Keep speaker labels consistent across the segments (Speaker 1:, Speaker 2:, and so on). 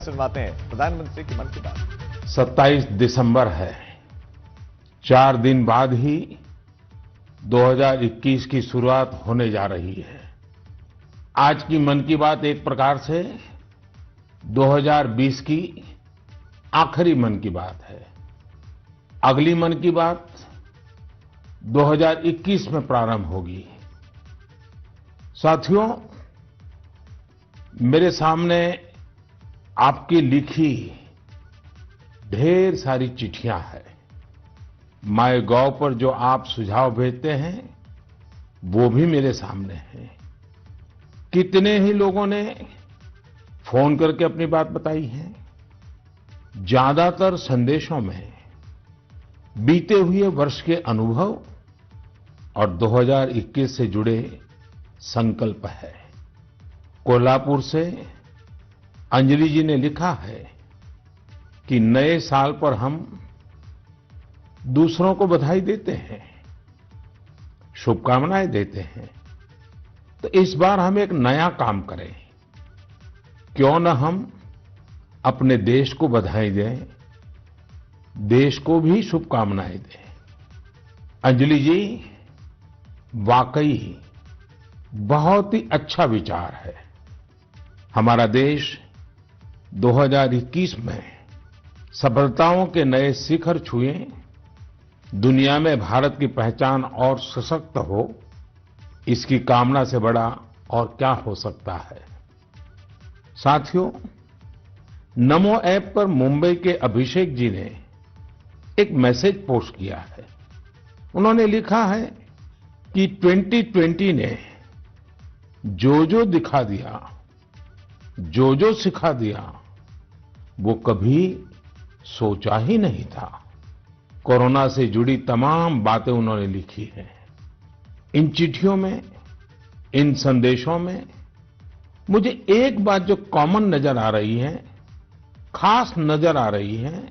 Speaker 1: सुनवाते हैं प्रधानमंत्री की मन की बात।
Speaker 2: 27 दिसंबर है। 4 दिन बाद ही 2021 की शुरुआत होने जा रही है। आज की मन की बात एक प्रकार से 2020 की आखिरी मन की बात है। अगली मन की बात 2021 में प्रारंभ होगी। साथियों, मेरे सामने आपकी लिखी ढेर सारी चिट्ठियां हैं। माईगॉव पर जो आप सुझाव भेजते हैं वो भी मेरे सामने हैं। कितने ही लोगों ने फोन करके अपनी बात बताई है। ज्यादातर संदेशों में बीते हुए वर्ष के अनुभव और 2021 से जुड़े संकल्प है। कोल्हापुर से अंजलि जी ने लिखा है कि नए साल पर हम दूसरों को बधाई देते हैं, शुभकामनाएं देते हैं, तो इस बार हम एक नया काम करें। क्यों न हम अपने देश को बधाई दें, देश को भी शुभकामनाएं दें। अंजलि जी, वाकई बहुत ही अच्छा विचार है। हमारा देश 2021 में सफलताओं के नए शिखर छुए, दुनिया में भारत की पहचान और सशक्त हो, इसकी कामना से बड़ा और क्या हो सकता है। साथियों, नमो ऐप पर मुंबई के अभिषेक जी ने एक मैसेज पोस्ट किया है। उन्होंने लिखा है कि 2020 ने जो दिखा दिया, जो सिखा दिया, वो कभी सोचा ही नहीं था। कोरोना से जुड़ी तमाम बातें उन्होंने लिखी हैं। इन चिट्ठियों में, इन संदेशों में मुझे एक बात जो कॉमन नजर आ रही है, खास नजर आ रही है,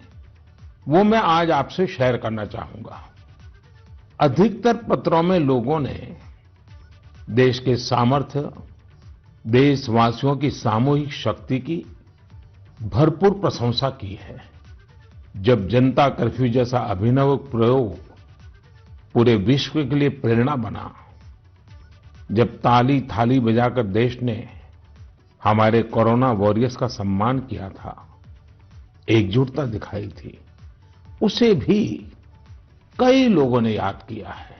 Speaker 2: वो मैं आज आपसे शेयर करना चाहूंगा। अधिकतर पत्रों में लोगों ने देश के सामर्थ्य, देशवासियों की सामूहिक शक्ति की भरपूर प्रशंसा की है। जब जनता कर्फ्यू जैसा अभिनव प्रयोग पूरे विश्व के लिए प्रेरणा बना, जब ताली थाली बजाकर देश ने हमारे कोरोना वॉरियर्स का सम्मान किया था, एकजुटता दिखाई थी, उसे भी कई लोगों ने याद किया है।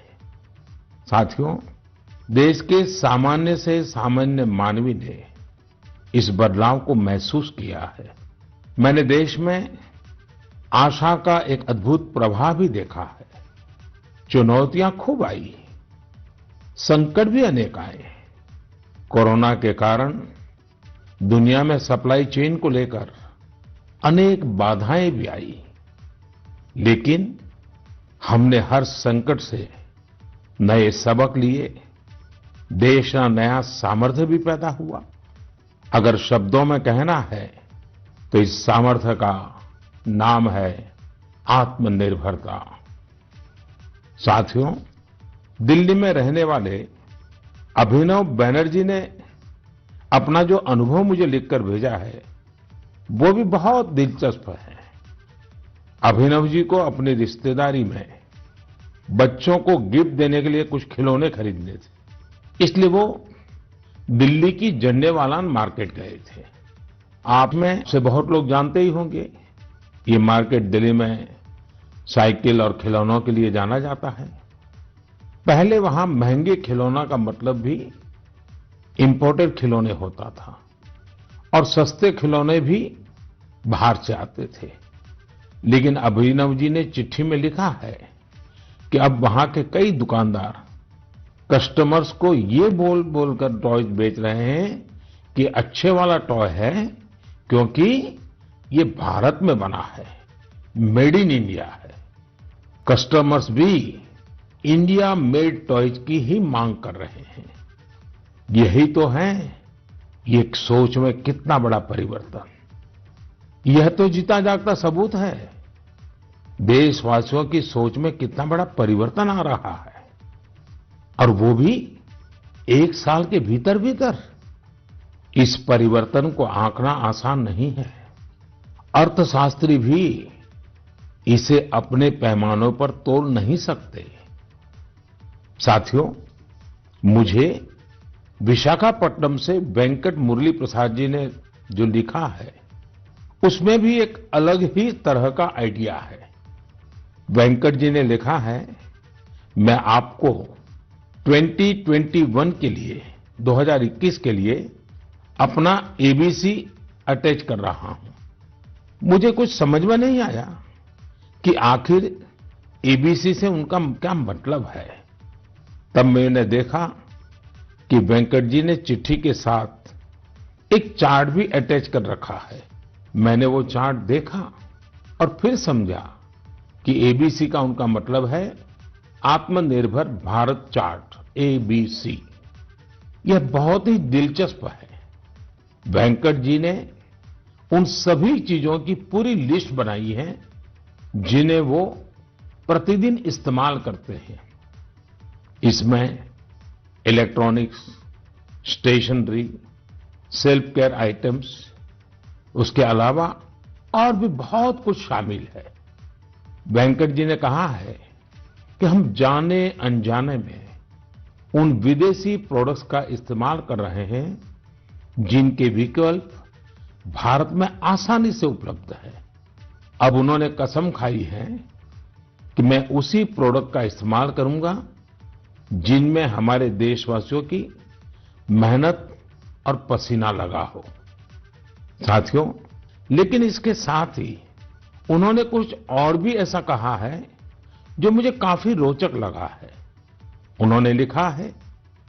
Speaker 2: साथियों, देश के सामान्य से सामान्य मानवी ने इस बदलाव को महसूस किया है। मैंने देश में आशा का एक अद्भुत प्रभाव भी देखा है। चुनौतियां खूब आई, संकट भी अनेक आए। कोरोना के कारण दुनिया में सप्लाई चेन को लेकर अनेक बाधाएं भी आई, लेकिन हमने हर संकट से नए सबक लिए। देश का नया सामर्थ्य भी पैदा हुआ। अगर शब्दों में कहना है तो इस सामर्थ्य का नाम है आत्मनिर्भरता। साथियों, दिल्ली में रहने वाले अभिनव बैनर्जी ने अपना जो अनुभव मुझे लिखकर भेजा है, वो भी बहुत दिलचस्प है। अभिनव जी को अपनी रिश्तेदारी में बच्चों को गिफ्ट देने के लिए कुछ खिलौने खरीदने थे, इसलिए वो दिल्ली की झंडेवालान मार्केट गए थे। आप में से बहुत लोग जानते ही होंगे, ये मार्केट दिल्ली में साइकिल और खिलौनों के लिए जाना जाता है। पहले वहां महंगे खिलौना का मतलब भी इंपोर्टेड खिलौने होता था और सस्ते खिलौने भी बाहर से आते थे। लेकिन अभिनव जी ने चिट्ठी में लिखा है कि अब वहां के कई दुकानदार कस्टमर्स को ये बोल कर टॉयज बेच रहे हैं कि अच्छे वाला टॉय है, क्योंकि ये भारत में बना है, मेड इन इंडिया है। कस्टमर्स भी इंडिया मेड टॉयज की ही मांग कर रहे हैं। यही तो है, ये सोच में कितना बड़ा परिवर्तन। यह तो जीता जागता सबूत है, देशवासियों की सोच में कितना बड़ा परिवर्तन आ रहा है, और वो भी 1 साल के भीतर भीतर। इस परिवर्तन को आंकना आसान नहीं है। अर्थशास्त्री भी इसे अपने पैमानों पर तोल नहीं सकते। साथियों, मुझे विशाखापट्टनम से वेंकट मुरली प्रसाद जी ने जो लिखा है, उसमें भी एक अलग ही तरह का आइडिया है। वेंकट जी ने लिखा है, मैं आपको 2021 के लिए 2021 के लिए अपना एबीसी अटैच कर रहा हूं। मुझे कुछ समझ में नहीं आया कि आखिर एबीसी से उनका क्या मतलब है। तब मैंने देखा कि वेंकट जी ने चिट्ठी के साथ एक चार्ट भी अटैच कर रखा है। मैंने वो चार्ट देखा और फिर समझा कि एबीसी का उनका मतलब है आत्मनिर्भर भारत चार्ट, एबीसी। यह बहुत ही दिलचस्प है। वेंकट जी ने उन सभी चीजों की पूरी लिस्ट बनाई है जिन्हें वो प्रतिदिन इस्तेमाल करते हैं। इसमें electronics, stationery, self care items, उसके अलावा और भी बहुत कुछ शामिल है। वेंकट जी ने कहा है कि हम जाने अनजाने में उन विदेशी प्रोडक्ट्स का इस्तेमाल कर रहे हैं जिनके विकल्प भारत में आसानी से उपलब्ध है। अब उन्होंने कसम खाई है कि मैं उसी प्रोडक्ट का इस्तेमाल करूंगा जिनमें हमारे देशवासियों की मेहनत और पसीना लगा हो। साथियों, लेकिन इसके साथ ही उन्होंने कुछ और भी ऐसा कहा है जो मुझे काफी रोचक लगा है। उन्होंने लिखा है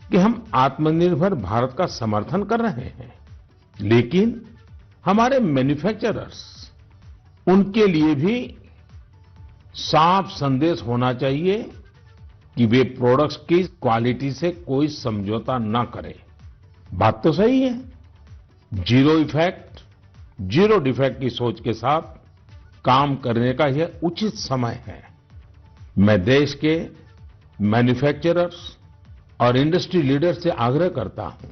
Speaker 2: कि हम आत्मनिर्भर भारत का समर्थन कर रहे हैं, लेकिन हमारे मैन्युफैक्चरर्स, उनके लिए भी साफ संदेश होना चाहिए कि वे प्रोडक्ट्स की क्वालिटी से कोई समझौता ना करें। बात तो सही है। जीरो इफेक्ट, जीरो डिफेक्ट की सोच के साथ काम करने का यह उचित समय है। मैं देश के मैन्युफैक्चरर्स और इंडस्ट्री लीडर्स से आग्रह करता हूं,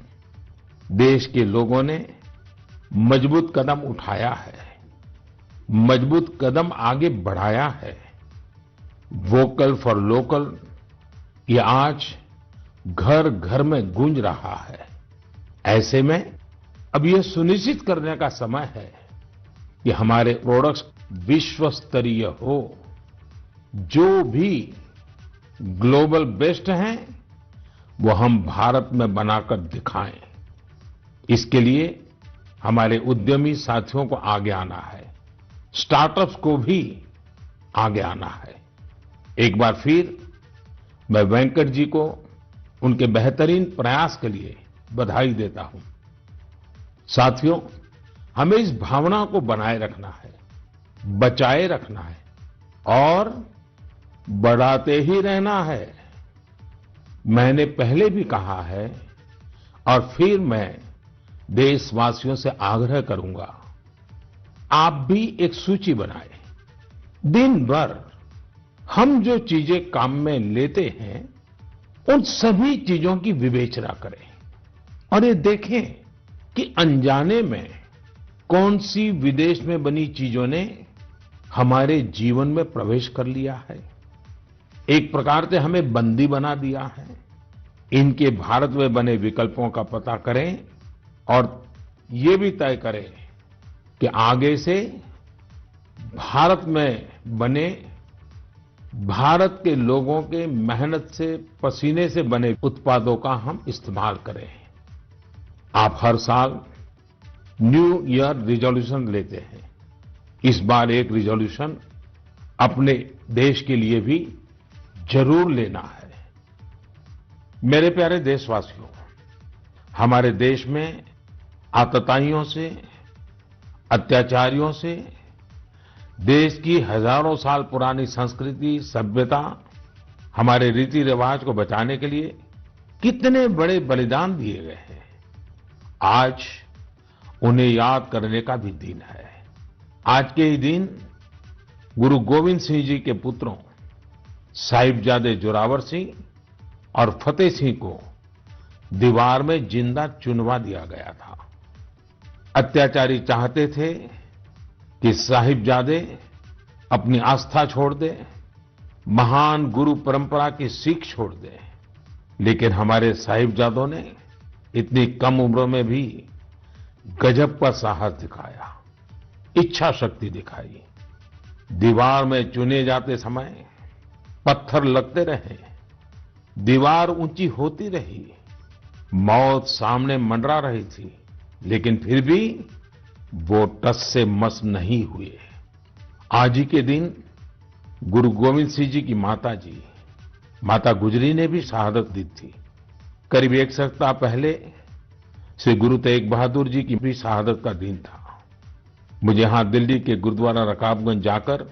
Speaker 2: देश के लोगों ने मजबूत कदम उठाया है, मजबूत कदम आगे बढ़ाया है। वोकल फॉर लोकल ये आज घर घर में गूंज रहा है। ऐसे में अब यह सुनिश्चित करने का समय है कि हमारे प्रोडक्ट्स विश्व स्तरीय हो, जो भी ग्लोबल बेस्ट हैं वो हम भारत में बनाकर दिखाएं। इसके लिए हमारे उद्यमी साथियों को आगे आना है, स्टार्टअप्स को भी आगे आना है। एक बार फिर मैं वेंकट जी को उनके बेहतरीन प्रयास के लिए बधाई देता हूं। साथियों, हमें इस भावना को बनाए रखना है, बचाए रखना है और बढ़ाते ही रहना है। मैंने पहले भी कहा है और फिर मैं देशवासियों से आग्रह करूंगा, आप भी एक सूची बनाएं। दिन भर हम जो चीजें काम में लेते हैं उन सभी चीजों की विवेचना करें और ये देखें कि अनजाने में कौन सी विदेश में बनी चीजों ने हमारे जीवन में प्रवेश कर लिया है, एक प्रकार से हमें बंदी बना दिया है। इनके भारत में बने विकल्पों का पता करें और ये भी तय करें कि आगे से भारत में बने, भारत के लोगों के मेहनत से, पसीने से बने उत्पादों का हम इस्तेमाल करें। आप हर साल न्यू ईयर रिजोल्यूशन लेते हैं। इस बार एक रिजोल्यूशन अपने देश के लिए भी जरूर लेना है। मेरे प्यारे देशवासियों, हमारे देश में आतताइयों से, अत्याचारियों से देश की हजारों साल पुरानी संस्कृति, सभ्यता, हमारे रीति रिवाज को बचाने के लिए कितने बड़े बलिदान दिए गए हैं। आज उन्हें याद करने का भी दिन है। आज के ही दिन गुरु गोविंद सिंह जी के पुत्रों साहिबजादे जोरावर सिंह और फतेह सिंह को दीवार में जिंदा चुनवा दिया गया था। अत्याचारी चाहते थे कि साहिबजादे अपनी आस्था छोड़ दे, महान गुरु परंपरा की सीख छोड़ दे, लेकिन हमारे साहिबजादों ने इतनी कम उम्र में भी गजब का साहस दिखाया, इच्छा शक्ति दिखाई। दीवार में चुने जाते समय पत्थर लगते रहे, दीवार ऊंची होती रही, मौत सामने मंडरा रही थी, लेकिन फिर भी वो टस से मस नहीं हुए। आज ही के दिन गुरु गोविंद सिंह जी की माता जी, माता गुजरी ने भी शहादत दी थी। करीब एक सप्ताह पहले श्री गुरु तेग बहादुर जी की भी शहादत का दिन था। मुझे यहां दिल्ली के गुरुद्वारा रकाबगंज जाकर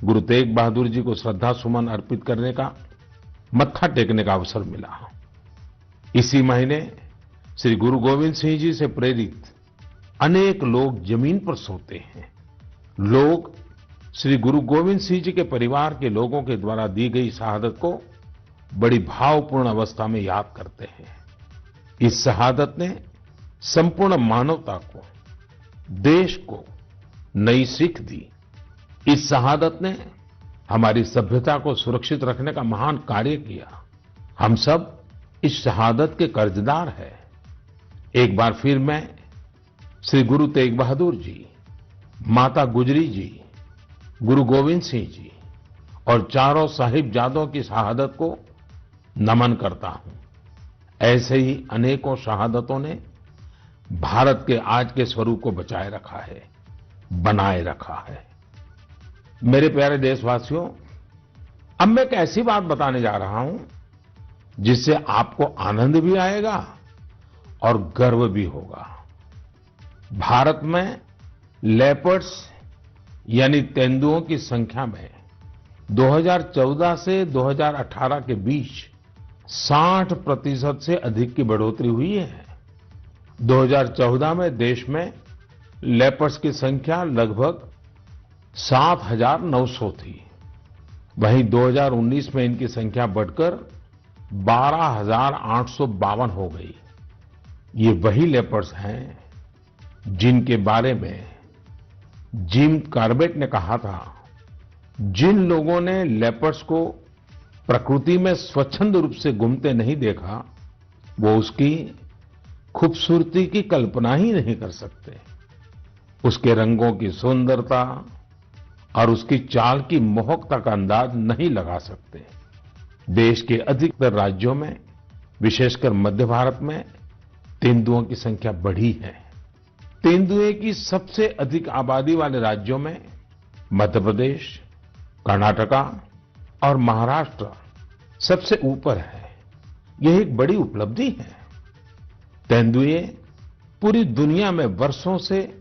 Speaker 2: गुरु तेग बहादुर जी को श्रद्धा सुमन अर्पित करने का, मत्था टेकने का अवसर मिला। इसी महीने श्री गुरु गोविंद सिंह जी से प्रेरित अनेक लोग जमीन पर सोते हैं। लोग श्री गुरु गोविंद सिंह जी के परिवार के लोगों के द्वारा दी गई शहादत को बड़ी भावपूर्ण अवस्था में याद करते हैं। इस शहादत ने संपूर्ण मानवता को, देश को नई सीख दी। इस शहादत ने हमारी सभ्यता को सुरक्षित रखने का महान कार्य किया। हम सब इस शहादत के कर्जदार हैं। एक बार फिर मैं श्री गुरु तेग बहादुर जी, माता गुजरी जी, गुरु गोविंद सिंह जी और चारों साहिबजादों की शहादत को नमन करता हूं। ऐसे ही अनेकों शहादतों ने भारत के आज के स्वरूप को बचाए रखा है, बनाए रखा है। मेरे प्यारे देशवासियों, अब मैं एक ऐसी बात बताने जा रहा हूं जिससे आपको आनंद भी आएगा और गर्व भी होगा। भारत में लेपर्ड्स यानी तेंदुओं की संख्या में 2014 से 2018 के बीच 60% से अधिक की बढ़ोतरी हुई है। 2014 में देश में लेपर्ड्स की संख्या लगभग 7,900 थी। वहीं 2019 में इनकी संख्या बढ़कर 12,852 हो गई। ये वही लेपर्ड्स हैं जिनके बारे में जिम कॉर्बेट ने कहा था, जिन लोगों ने लेपर्ड्स को प्रकृति में स्वच्छंद रूप से घूमते नहीं देखा, वो उसकी खूबसूरती की कल्पना ही नहीं कर सकते। उसके रंगों की सुंदरता और उसकी चाल की मोहकता का अंदाज नहीं लगा सकते। देश के अधिकतर राज्यों में, विशेषकर मध्य भारत में तेंदुओं की संख्या बढ़ी है। तेंदुए की सबसे अधिक आबादी वाले राज्यों में मध्य प्रदेश, कर्नाटका और महाराष्ट्र सबसे ऊपर है। यह एक बड़ी उपलब्धि है। तेंदुए पूरी दुनिया में वर्षों से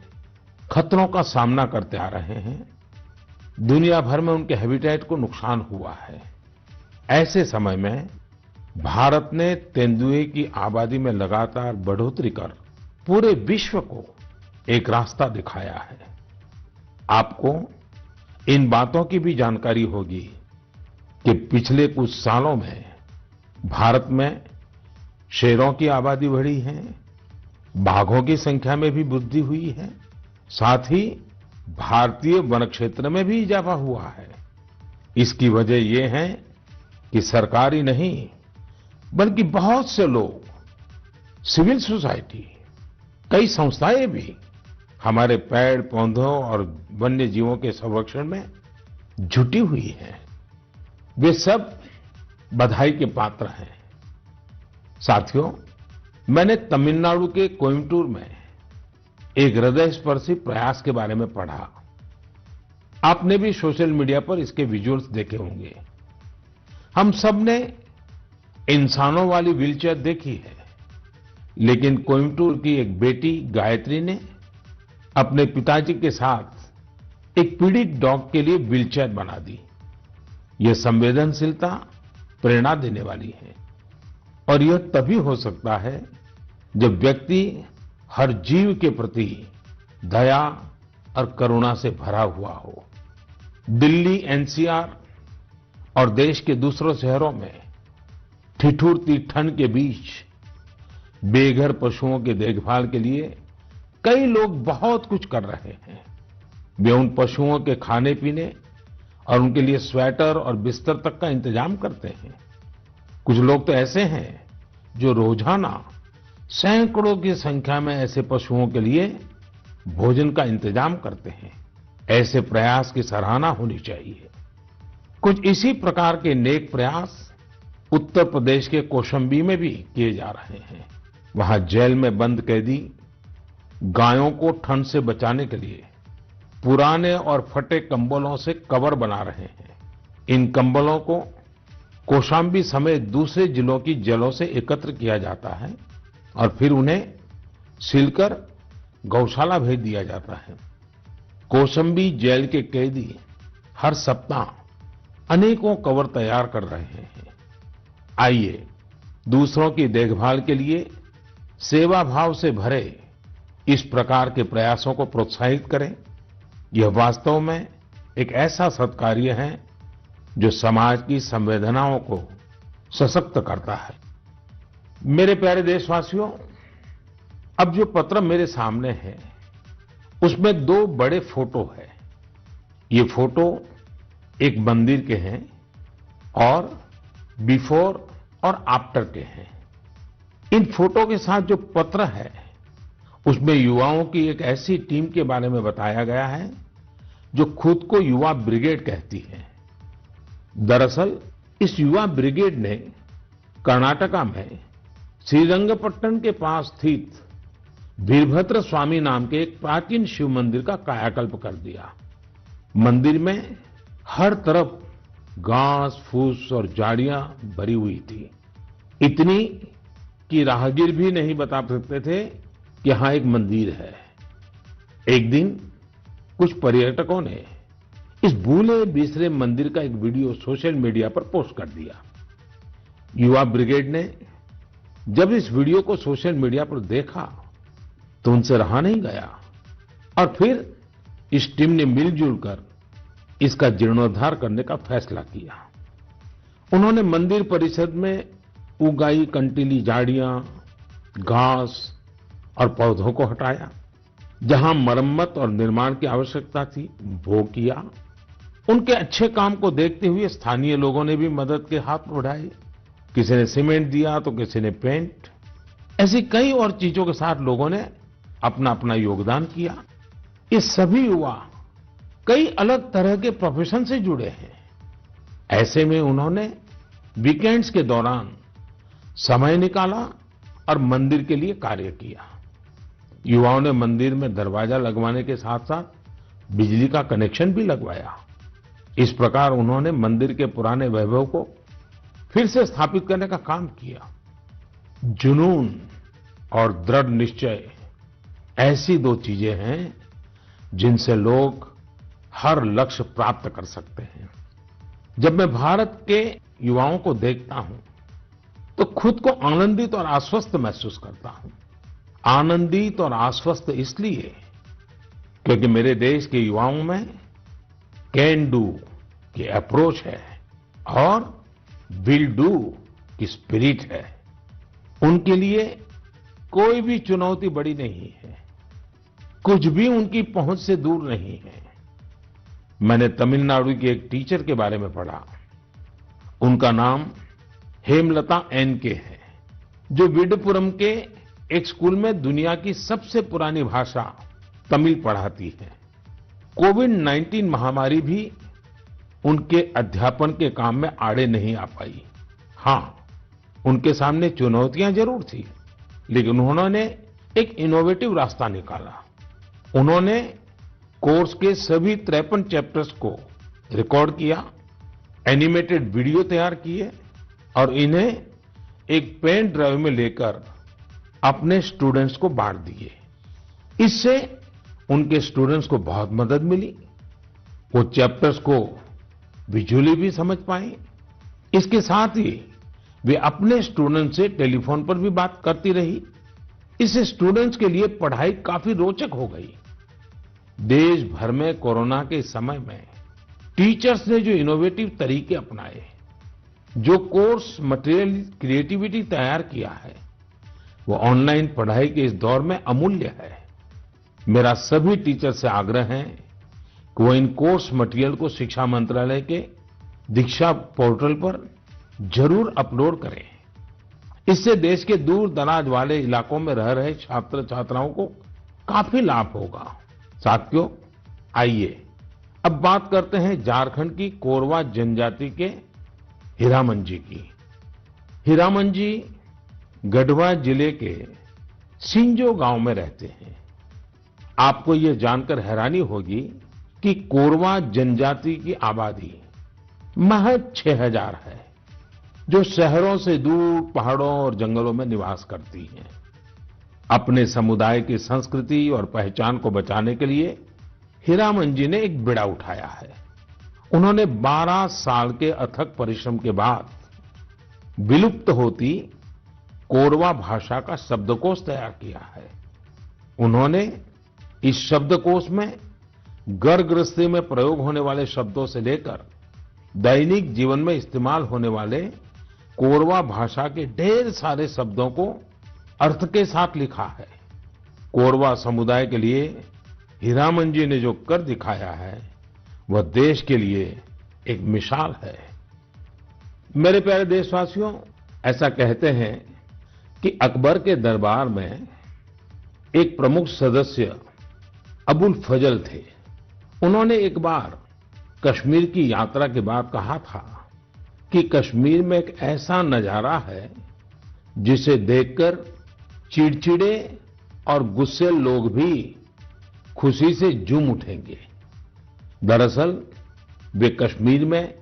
Speaker 2: खतरों का सामना करते आ रहे हैं। दुनिया भर में उनके हैबिटेट को नुकसान हुआ है। ऐसे समय में भारत ने तेंदुए की आबादी में लगातार बढ़ोतरी कर पूरे विश्व को एक रास्ता दिखाया है। आपको इन बातों की भी जानकारी होगी कि पिछले कुछ सालों में भारत में शेरों की आबादी बढ़ी है, बाघों की संख्या में भी वृद्धि हुई है, साथ ही भारतीय वन क्षेत्र में भी इजाफा हुआ है। इसकी वजह ये है कि सरकारी नहीं, बल्कि बहुत से लोग, सिविल सोसाइटी, कई संस्थाएं भी हमारे पेड़ पौधों और वन्य जीवों के संरक्षण में जुटी हुई हैं। वे सब बधाई के पात्र हैं। साथियों, मैंने तमिलनाडु के कोयम्बटूर में एक हृदयस्पर्शी प्रयास के बारे में पढ़ा। आपने भी सोशल मीडिया पर इसके विजुअल्स देखे होंगे। हम सब ने इंसानों वाली व्हीलचेयर देखी है, लेकिन कोयम्बटूर की एक बेटी गायत्री ने अपने पिताजी के साथ एक पीड़ित डॉग के लिए व्हीलचेयर बना दी। यह संवेदनशीलता प्रेरणा देने वाली है और यह तभी हो सकता है जब व्यक्ति हर जीव के प्रति दया और करुणा से भरा हुआ हो। दिल्ली एनसीआर और देश के दूसरों शहरों में ठिठुरती ठंड के बीच बेघर पशुओं की देखभाल के लिए कई लोग बहुत कुछ कर रहे हैं। वे उन पशुओं के खाने पीने और उनके लिए स्वेटर और बिस्तर तक का इंतजाम करते हैं। कुछ लोग तो ऐसे हैं जो रोजाना सैकड़ों की संख्या में ऐसे पशुओं के लिए भोजन का इंतजाम करते हैं। ऐसे प्रयास की सराहना होनी चाहिए। कुछ इसी प्रकार के नेक प्रयास उत्तर प्रदेश के कौशाम्बी में भी किए जा रहे हैं। वहां जेल में बंद कैदी गायों को ठंड से बचाने के लिए पुराने और फटे कंबलों से कवर बना रहे हैं। इन कंबलों को कौशाम्बी समेत दूसरे जिलों की जेलों से एकत्र किया जाता है और फिर उन्हें सिलकर गौशाला भेज दिया जाता है। कौशाम्बी जेल के कैदी हर सप्ताह अनेकों कवर तैयार कर रहे हैं। आइए दूसरों की देखभाल के लिए सेवा भाव से भरे इस प्रकार के प्रयासों को प्रोत्साहित करें। यह वास्तव में एक ऐसा सत्कार्य है जो समाज की संवेदनाओं को सशक्त करता है। मेरे प्यारे देशवासियों, अब जो पत्र मेरे सामने है उसमें 2 बड़े फोटो है। ये फोटो एक मंदिर के हैं और बिफोर और आफ्टर के हैं। इन फोटो के साथ जो पत्र है उसमें युवाओं की एक ऐसी टीम के बारे में बताया गया है जो खुद को युवा ब्रिगेड कहती है। दरअसल इस युवा ब्रिगेड ने कर्नाटका में श्रीरंगपट्टनम के पास स्थित वीरभद्र स्वामी नाम के एक प्राचीन शिव मंदिर का कायाकल्प कर दिया। मंदिर में हर तरफ घास फूस और झाड़ियां भरी हुई थी, इतनी कि राहगीर भी नहीं बता सकते थे कि यहां एक मंदिर है। एक दिन कुछ पर्यटकों ने इस भूले बिसरे मंदिर का एक वीडियो सोशल मीडिया पर पोस्ट कर दिया। युवा ब्रिगेड ने जब इस वीडियो को सोशल मीडिया पर देखा तो उनसे रहा नहीं गया और फिर इस टीम ने मिलजुल कर इसका जीर्णोद्धार करने का फैसला किया। उन्होंने मंदिर परिसर में उगाई कंटीली झाड़ियां, घास और पौधों को हटाया। जहां मरम्मत और निर्माण की आवश्यकता थी वो किया। उनके अच्छे काम को देखते हुए स्थानीय लोगों ने भी मदद के हाथ बढ़ाए। किसी ने सीमेंट दिया तो किसी ने पेंट। ऐसी कई और चीजों के साथ लोगों ने अपना अपना योगदान किया। ये सभी युवा कई अलग तरह के प्रोफेशन से जुड़े हैं। ऐसे में उन्होंने वीकेंड्स के दौरान समय निकाला और मंदिर के लिए कार्य किया। युवाओं ने मंदिर में दरवाजा लगवाने के साथ साथ बिजली का कनेक्शन भी लगवाया। इस प्रकार उन्होंने मंदिर के पुराने वैभव को फिर से स्थापित करने का काम किया। जुनून और दृढ़ निश्चय ऐसी 2 चीजें हैं जिनसे लोग हर लक्ष्य प्राप्त कर सकते हैं। जब मैं भारत के युवाओं को देखता हूं तो खुद को आनंदित और आश्वस्त महसूस करता हूं। आनंदित और आश्वस्त इसलिए क्योंकि मेरे देश के युवाओं में कैन डू की अप्रोच है और विल डू की स्पिरिट है। उनके लिए कोई भी चुनौती बड़ी नहीं है, कुछ भी उनकी पहुंच से दूर नहीं है। मैंने तमिलनाडु के एक टीचर के बारे में पढ़ा। उनका नाम हेमलता एन.के. है, जो विडुपुरम के एक स्कूल में दुनिया की सबसे पुरानी भाषा तमिल पढ़ाती है। कोविड-19 महामारी भी उनके अध्यापन के काम में आड़े नहीं आ पाई। हाँ, उनके सामने चुनौतियां जरूर थी, लेकिन उन्होंने एक इनोवेटिव रास्ता निकाला। उन्होंने कोर्स के सभी 53 चैप्टर्स को रिकॉर्ड किया, एनिमेटेड वीडियो तैयार किए और इन्हें एक पेन ड्राइव में लेकर अपने स्टूडेंट्स को बांट दिए। इससे उनके स्टूडेंट्स को बहुत मदद मिली। वो चैप्टर्स को विजुअली भी समझ पाए। इसके साथ ही वे अपने स्टूडेंट्स से टेलीफोन पर भी बात करती रही। इससे स्टूडेंट्स के लिए पढ़ाई काफी रोचक हो गई। देश भर में कोरोना के समय में टीचर्स ने जो इनोवेटिव तरीके अपनाए, जो कोर्स मटेरियल क्रिएटिविटी तैयार किया है, वो ऑनलाइन पढ़ाई के इस दौर में अमूल्य है। मेरा सभी टीचर से आग्रह है कि वो इन कोर्स मटेरियल को शिक्षा मंत्रालय के दीक्षा पोर्टल पर जरूर अपलोड करें। इससे देश के दूर दराज वाले इलाकों में रह रहे छात्र छात्राओं को काफी लाभ होगा। साथियों, आइए अब बात करते हैं झारखंड की कोरवा जनजाति के हीरामन जी की। हीरामन जी गढ़वा जिले के सिंजो गांव में रहते हैं। आपको ये जानकर हैरानी होगी कि कोरवा जनजाति की आबादी महज 6000 है, जो शहरों से दूर पहाड़ों और जंगलों में निवास करती है। अपने समुदाय की संस्कृति और पहचान को बचाने के लिए हीरामन जी ने एक बीड़ा उठाया है। उन्होंने 12 साल के अथक परिश्रम के बाद विलुप्त होती कोरवा भाषा का शब्दकोश तैयार किया है। उन्होंने इस शब्दकोश में घर गृहस्थी में प्रयोग होने वाले शब्दों से लेकर दैनिक जीवन में इस्तेमाल होने वाले कोरवा भाषा के ढेर सारे शब्दों को अर्थ के साथ लिखा है। कोरवा समुदाय के लिए हीरामन जी ने जो कर दिखाया है, वह देश के लिए एक मिसाल है। मेरे प्यारे देशवासियों, ऐसा कहते हैं कि अकबर के दरबार में एक प्रमुख सदस्य अबुल फजल थे। उन्होंने एक बार कश्मीर की यात्रा के बाद कहा था कि कश्मीर में एक ऐसा नजारा है जिसे देखकर चिड़चिड़े और गुस्से लोग भी खुशी से झूम उठेंगे। दरअसल वे कश्मीर में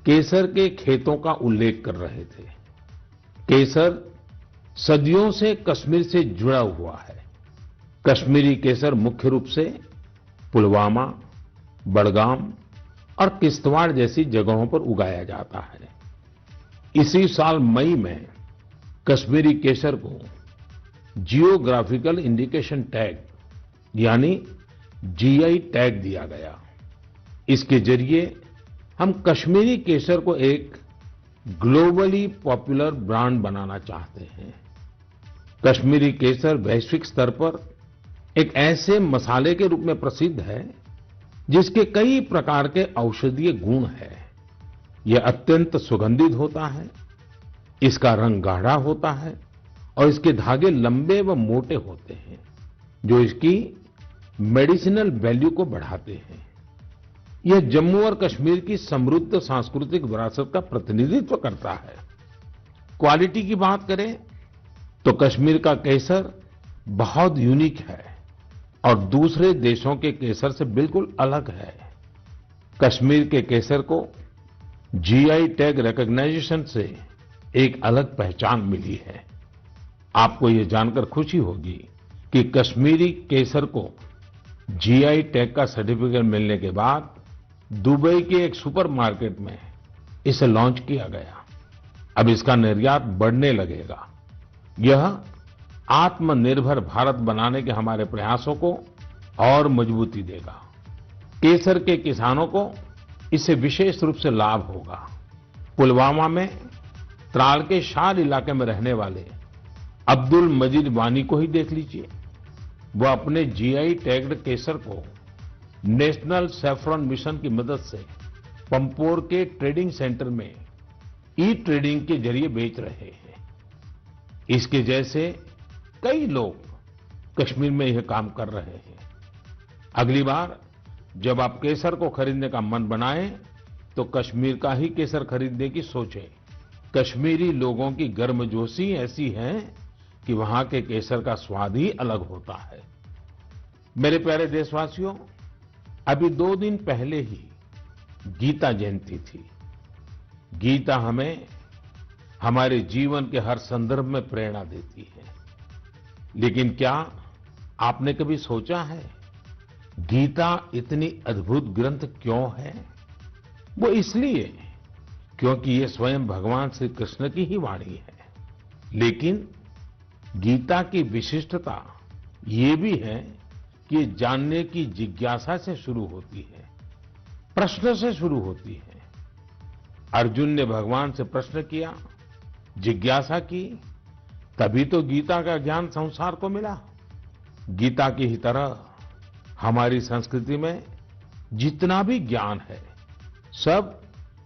Speaker 2: केसर के खेतों का उल्लेख कर रहे थे। केसर सदियों से कश्मीर से जुड़ा हुआ है। कश्मीरी केसर मुख्य रूप से पुलवामा, बडगाम और किश्तवाड़ जैसी जगहों पर उगाया जाता है। इसी साल मई में कश्मीरी केसर को जियोग्राफिकल इंडिकेशन टैग यानी जीआई टैग दिया गया। इसके जरिए हम कश्मीरी केसर को एक ग्लोबली पॉपुलर ब्रांड बनाना चाहते हैं। कश्मीरी केसर वैश्विक स्तर पर एक ऐसे मसाले के रूप में प्रसिद्ध है जिसके कई प्रकार के औषधीय गुण हैं। यह अत्यंत सुगंधित होता है, इसका रंग गाढ़ा होता है और इसके धागे लंबे व मोटे होते हैं, जो इसकी मेडिसिनल वैल्यू को बढ़ाते हैं। यह जम्मू और कश्मीर की समृद्ध सांस्कृतिक विरासत का प्रतिनिधित्व करता है। क्वालिटी की बात करें तो कश्मीर का केसर बहुत यूनिक है और दूसरे देशों के केसर से बिल्कुल अलग है। कश्मीर के केसर को जीआई टैग रिकॉग्नाइजेशन से एक अलग पहचान मिली है। आपको ये जानकर खुशी होगी कि कश्मीरी केसर को जीआई टैग का सर्टिफिकेट मिलने के बाद दुबई के एक सुपरमार्केट में इसे लॉन्च किया गया। अब इसका निर्यात बढ़ने लगेगा। यह आत्मनिर्भर भारत बनाने के हमारे प्रयासों को और मजबूती देगा। केसर के किसानों को इससे विशेष रूप से लाभ होगा। पुलवामा में त्राल के शार इलाके में रहने वाले अब्दुल मजीद वानी को ही देख लीजिए। वह अपने जीआई टैग्ड केसर को नेशनल सैफ्रॉन मिशन की मदद से पंपोर के ट्रेडिंग सेंटर में ई ट्रेडिंग के जरिए बेच रहे हैं। इसके जैसे कई लोग कश्मीर में यह काम कर रहे हैं। अगली बार जब आप केसर को खरीदने का मन बनाएं तो कश्मीर का ही केसर खरीदने की सोचें। कश्मीरी लोगों की गर्मजोशी ऐसी है कि वहां के केसर का स्वाद ही अलग होता है। मेरे प्यारे देशवासियों, अभी 2 दिन पहले ही गीता जयंती थी। गीता हमें हमारे जीवन के हर संदर्भ में प्रेरणा देती है। लेकिन क्या आपने कभी सोचा है गीता इतनी अद्भुत ग्रंथ क्यों है? वो इसलिए क्योंकि ये स्वयं भगवान श्री कृष्ण की ही वाणी है। लेकिन गीता की विशिष्टता ये भी है कि ये जानने की जिज्ञासा से शुरू होती है, प्रश्न से शुरू होती है। अर्जुन ने भगवान से प्रश्न किया, जिज्ञासा की, तभी तो गीता का ज्ञान संसार को मिला। गीता की ही तरह हमारी संस्कृति में जितना भी ज्ञान है सब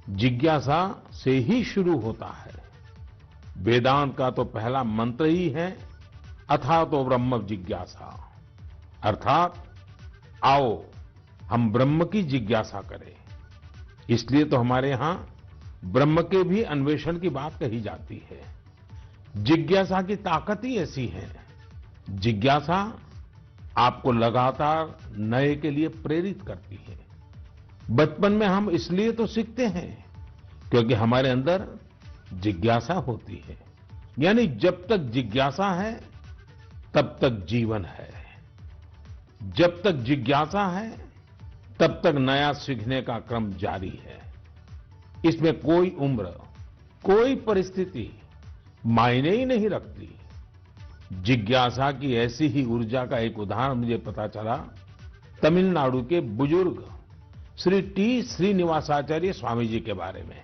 Speaker 2: जिज्ञासा से ही शुरू होता है। वेदांत का तो पहला मंत्र ही है अथातो ब्रह्म जिज्ञासा, अर्थात आओ हम ब्रह्म की जिज्ञासा करें। इसलिए तो हमारे यहाँ ब्रह्म के भी अन्वेषण की बात कही जाती है। जिज्ञासा की ताकत ही ऐसी है। जिज्ञासा आपको लगातार नए के लिए प्रेरित करती है। बचपन में हम इसलिए तो सीखते हैं क्योंकि हमारे अंदर जिज्ञासा होती है। यानी जब तक जिज्ञासा है तब तक जीवन है। जब तक जिज्ञासा है तब तक नया सीखने का क्रम जारी है। इसमें कोई उम्र, कोई परिस्थिति मायने ही नहीं रखती। जिज्ञासा की ऐसी ही ऊर्जा का एक उदाहरण मुझे पता चला तमिलनाडु के बुजुर्ग श्री टी श्रीनिवासाचार्य स्वामी जी के बारे में।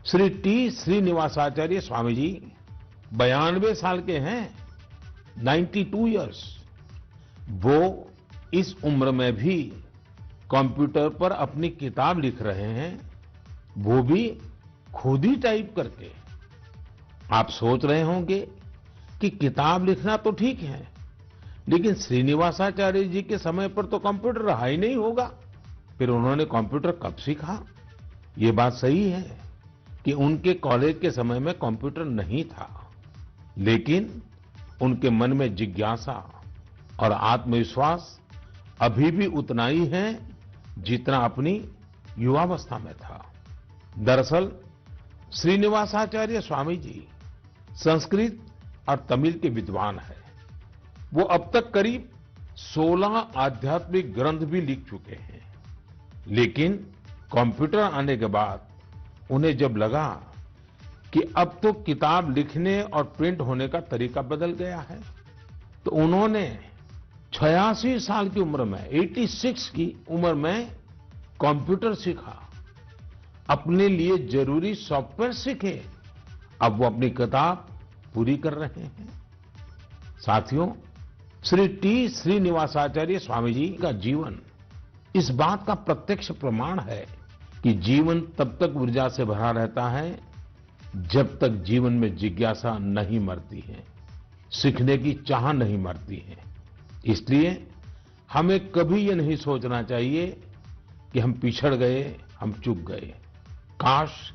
Speaker 2: श्री टी श्रीनिवासाचार्य स्वामी जी 92 साल के हैं, 92 इयर्स। वो इस उम्र में भी कंप्यूटर पर अपनी किताब लिख रहे हैं, वो भी खुद ही टाइप करके। आप सोच रहे होंगे कि किताब लिखना तो ठीक है, लेकिन श्रीनिवासाचार्य जी के समय पर तो कंप्यूटर रहा ही नहीं होगा। फिर उन्होंने कंप्यूटर कब सीखा? ये बात सही है कि उनके कॉलेज के समय में कंप्यूटर नहीं था, लेकिन उनके मन में जिज्ञासा और आत्मविश्वास अभी भी उतना ही है जितना अपनी युवावस्था में था। दरअसल श्रीनिवासाचार्य स्वामी जी संस्कृत और तमिल के विद्वान हैं। वो अब तक करीब 16 आध्यात्मिक ग्रंथ भी लिख चुके हैं। लेकिन कंप्यूटर आने के बाद उन्हें जब लगा कि अब तो किताब लिखने और प्रिंट होने का तरीका बदल गया है, तो उन्होंने 86 साल की उम्र में, 86 की उम्र में कंप्यूटर सीखा, अपने लिए जरूरी सॉफ्टवेयर सीखे। अब वो अपनी किताब पूरी कर रहे हैं। साथियों, श्री टी श्रीनिवासाचार्य स्वामी जी का जीवन इस बात का प्रत्यक्ष प्रमाण है कि जीवन तब तक ऊर्जा से भरा रहता है जब तक जीवन में जिज्ञासा नहीं मरती है, सीखने की चाह नहीं मरती है। इसलिए हमें कभी ये नहीं सोचना चाहिए कि हम पिछड़ गए, हम चूक गए, काश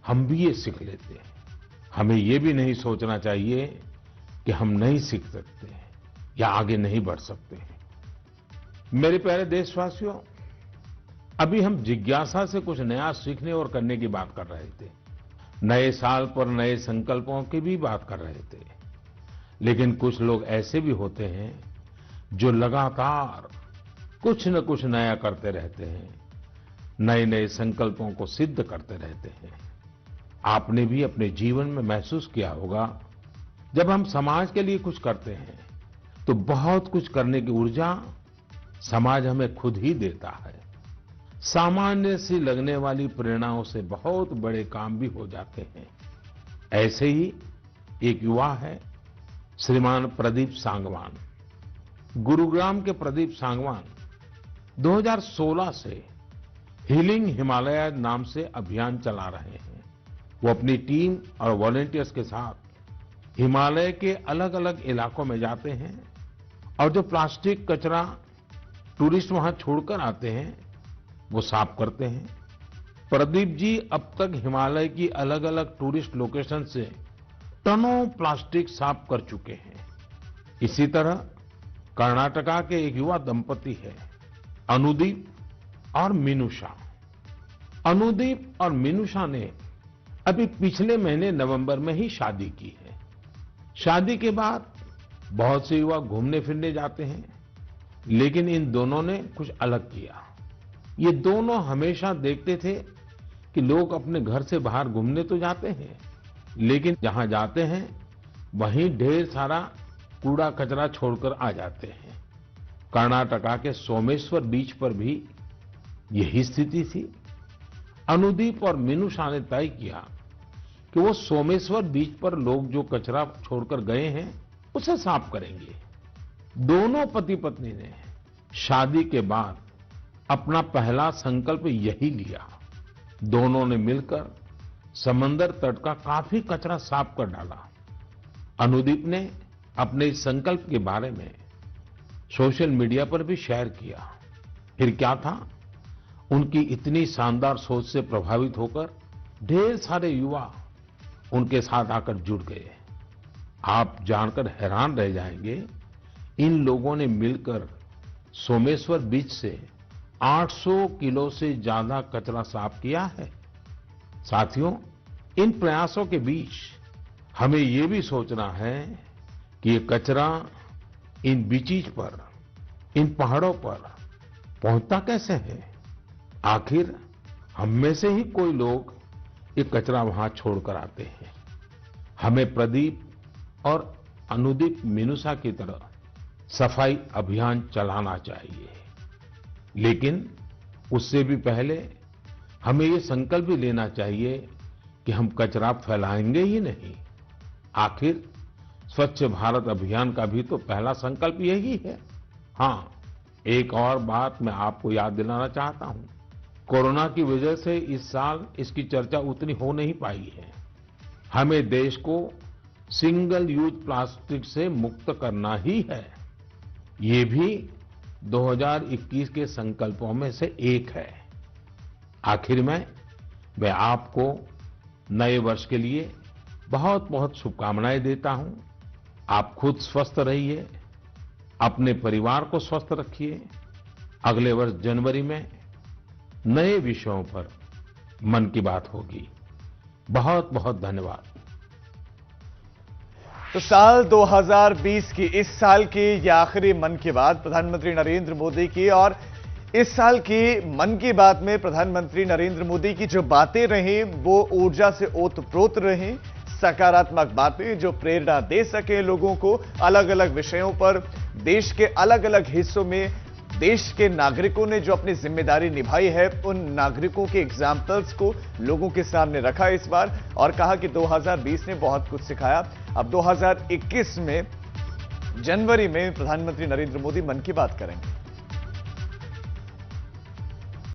Speaker 2: हम भी ये सीख लेते। हमें ये भी नहीं सोचना चाहिए कि हम नहीं सीख सकते या आगे नहीं बढ़ सकते। मेरे प्यारे देशवासियों, अभी हम जिज्ञासा से कुछ नया सीखने और करने की बात कर रहे थे। नए साल पर नए संकल्पों की भी बात कर रहे थे। लेकिन कुछ लोग ऐसे भी होते हैं जो लगातार कुछ न कुछ नया करते रहते हैं, नए नए संकल्पों को सिद्ध करते रहते हैं। आपने भी अपने जीवन में महसूस किया होगा, जब हम समाज के लिए कुछ करते हैं तो बहुत कुछ करने की ऊर्जा समाज हमें खुद ही देता है। सामान्य सी लगने वाली प्रेरणाओं से बहुत बड़े काम भी हो जाते हैं। ऐसे ही एक युवा है श्रीमान प्रदीप सांगवान। गुरुग्राम के प्रदीप सांगवान 2016 से हीलिंग हिमालय नाम से अभियान चला रहे हैं। वो अपनी टीम और वॉलंटियर्स के साथ हिमालय के अलग अलग इलाकों में जाते हैं और जो प्लास्टिक कचरा टूरिस्ट वहां छोड़कर आते हैं वो साफ करते हैं। प्रदीप जी अब तक हिमालय की अलग अलग टूरिस्ट लोकेशन से टनों प्लास्टिक साफ कर चुके हैं। इसी तरह कर्नाटका के एक युवा दंपति है अनुदीप और मीनूषा। अनुदीप और मीनूषा ने अभी पिछले महीने नवंबर में ही शादी की है। शादी के बाद बहुत से युवा घूमने फिरने जाते हैं, लेकिन इन दोनों ने कुछ अलग किया। ये दोनों हमेशा देखते थे कि लोग अपने घर से बाहर घूमने तो जाते हैं, लेकिन जहां जाते हैं वहीं ढेर सारा कूड़ा कचरा छोड़कर आ जाते हैं। कर्नाटका के सोमेश्वर बीच पर भी यही स्थिति थी। अनुदीप और मीनूषा ने तय किया कि वो सोमेश्वर बीच पर लोग जो कचरा छोड़कर गए हैं उसे साफ करेंगे। दोनों पति पत्नी ने शादी के बाद अपना पहला संकल्प यही लिया। दोनों ने मिलकर समंदर तट का काफी कचरा साफ कर डाला। अनुदीप ने अपने इस संकल्प के बारे में सोशल मीडिया पर भी शेयर किया। फिर क्या था, उनकी इतनी शानदार सोच से प्रभावित होकर ढेर सारे युवा उनके साथ आकर जुड़ गए। आप जानकर हैरान रह जाएंगे, इन लोगों ने मिलकर सोमेश्वर बीच से 800 किलो से ज्यादा कचरा साफ किया है। साथियों, इन प्रयासों के बीच हमें ये भी सोचना है कि ये कचरा इन बीचीज पर, इन पहाड़ों पर पहुंचता कैसे है। आखिर हम में से ही कोई लोग ये कचरा वहां छोड़कर आते हैं। हमें प्रदीप और अनुदीप मिनुसा की तरह सफाई अभियान चलाना चाहिए, लेकिन उससे भी पहले हमें ये संकल्प भी लेना चाहिए कि हम कचरा फैलाएंगे ही नहीं। आखिर स्वच्छ भारत अभियान का भी तो पहला संकल्प यही है। हाँ, एक और बात मैं आपको याद दिलाना चाहता हूं। कोरोना की वजह से इस साल इसकी चर्चा उतनी हो नहीं पाई है। हमें देश को सिंगल यूज प्लास्टिक से मुक्त करना ही है। ये भी 2021 के संकल्पों में से एक है। आखिर में मैं आपको नए वर्ष के लिए बहुत बहुत शुभकामनाएं देता हूं। आप खुद स्वस्थ रहिए, अपने परिवार को स्वस्थ रखिए। अगले वर्ष जनवरी में नए विषयों पर मन की बात होगी। बहुत बहुत धन्यवाद।
Speaker 1: तो साल 2020 की, इस साल की ये आखिरी मन की बात प्रधानमंत्री नरेंद्र मोदी की, और इस साल की मन की बात में प्रधानमंत्री नरेंद्र मोदी की जो बातें रही वो ऊर्जा से ओतप्रोत रही। सकारात्मक बातें जो प्रेरणा दे सके लोगों को अलग अलग विषयों पर। देश के अलग अलग हिस्सों में देश के नागरिकों ने जो अपनी जिम्मेदारी निभाई है, उन नागरिकों के एग्जाम्पल्स को लोगों के सामने रखा इस बार, और कहा कि 2020 ने बहुत कुछ सिखाया। अब 2021 में जनवरी में प्रधानमंत्री नरेंद्र मोदी मन की बात करेंगे।